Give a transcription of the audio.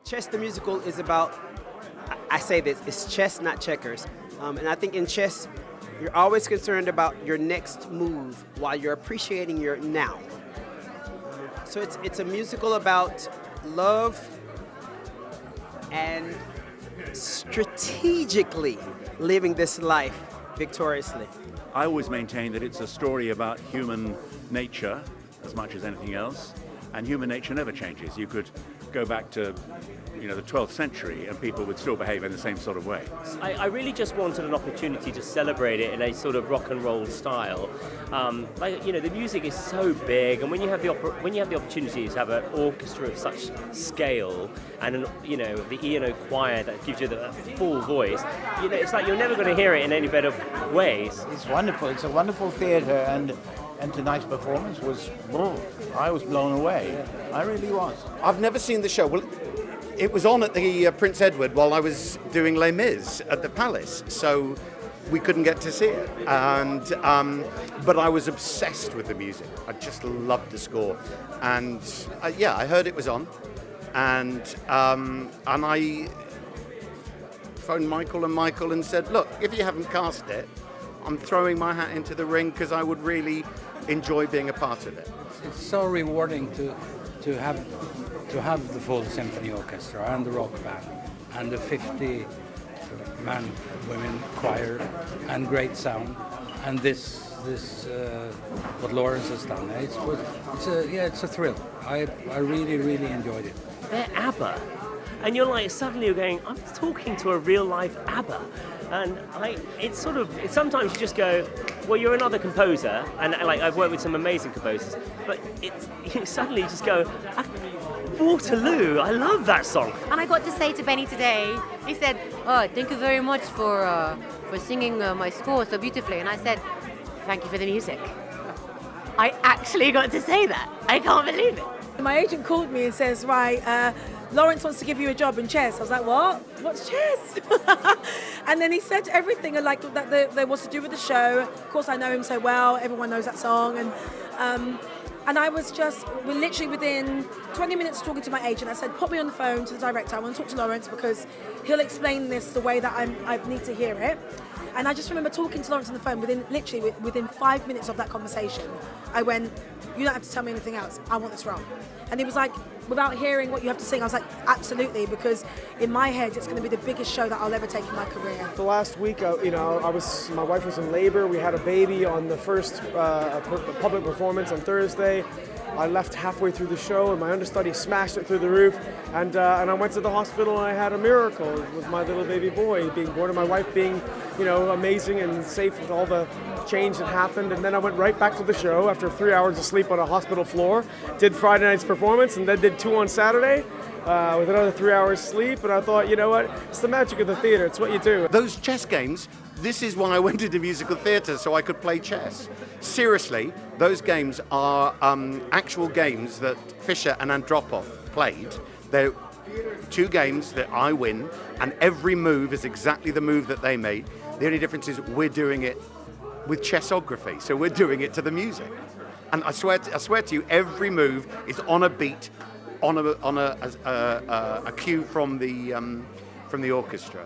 Chess the musical is about, I say this, it's chess, not checkers. And I think in chess, you're always concerned about your next move while you're appreciating your now. So it's a musical about love and strategically living this life victoriously. I always maintain that it's a story about human nature as much as anything else, and human nature never changes. You could go back to the 12th century and people would still behave in the same sort of way. I really just wanted an opportunity to celebrate it in a sort of rock and roll style. The music is so big, and when you have the opportunity to have an orchestra of such scale and the E&O choir that gives you the full voice, it's like you're never going to hear it in any better ways. It's wonderful. It's a wonderful theatre, and tonight's performance was, I was blown away. I really was. I've never seen the show. Well, it was on at the Prince Edward while I was doing Les Mis at the Palace, so we couldn't get to see it. But I was obsessed with the music. I just loved the score, and I heard it was on, and I phoned Michael and said, "Look, if you haven't cast it, I'm throwing my hat into the ring because I would really enjoy being a part of it." It's so rewarding to have the full symphony orchestra and the rock band and the 50-man women choir and great sound, and this what Lawrence has done. It's a thrill. I really enjoyed it. They're Abba, and you're going, I'm talking to a real life Abba. And sometimes you just go, well, you're another composer, and I've worked with some amazing composers, but you suddenly just go, Waterloo, I love that song. And I got to say to Benny today, he said, "Oh, thank you very much for singing my score so beautifully." And I said, "Thank you for the music." I actually got to say that. I can't believe it. My agent called me and says, "Right, Lawrence wants to give you a job in chess." I was like, "What? What's chess?" And then he said everything that was to do with the show. Of course, I know him so well. Everyone knows that song, and I was we're literally within 20 minutes talking to my agent. I said, "Put me on the phone to the director. I want to talk to Lawrence because he'll explain this the way that I need to hear it." And I just remember talking to Lawrence on the phone within 5 minutes of that conversation. I went, "You don't have to tell me anything else. I want this role." And he was like, "Without hearing what you have to sing," I was like, "Absolutely," because in my head it's going to be the biggest show that I'll ever take in my career. The last week, my wife was in labor. We had a baby on the first public performance on Thursday. I left halfway through the show, and my understudy smashed it through the roof. And I went to the hospital, and I had a miracle with my little baby boy being born, and my wife being, amazing and safe with all the change that happened. And then I went right back to the show after 3 hours of sleep on a hospital floor. Did Friday night's performance, and then did 2 on Saturday with another 3 hours sleep. And I thought, you know what? It's the magic of the theater. It's what you do. Those chess games. This is why I went into musical theatre, so I could play chess. Seriously, those games are actual games that Fischer and Andropov played. They're 2 games that I win, and every move is exactly the move that they made. The only difference is we're doing it with chessography, so we're doing it to the music. And I swear to you, every move is on a beat, on a cue from the orchestra.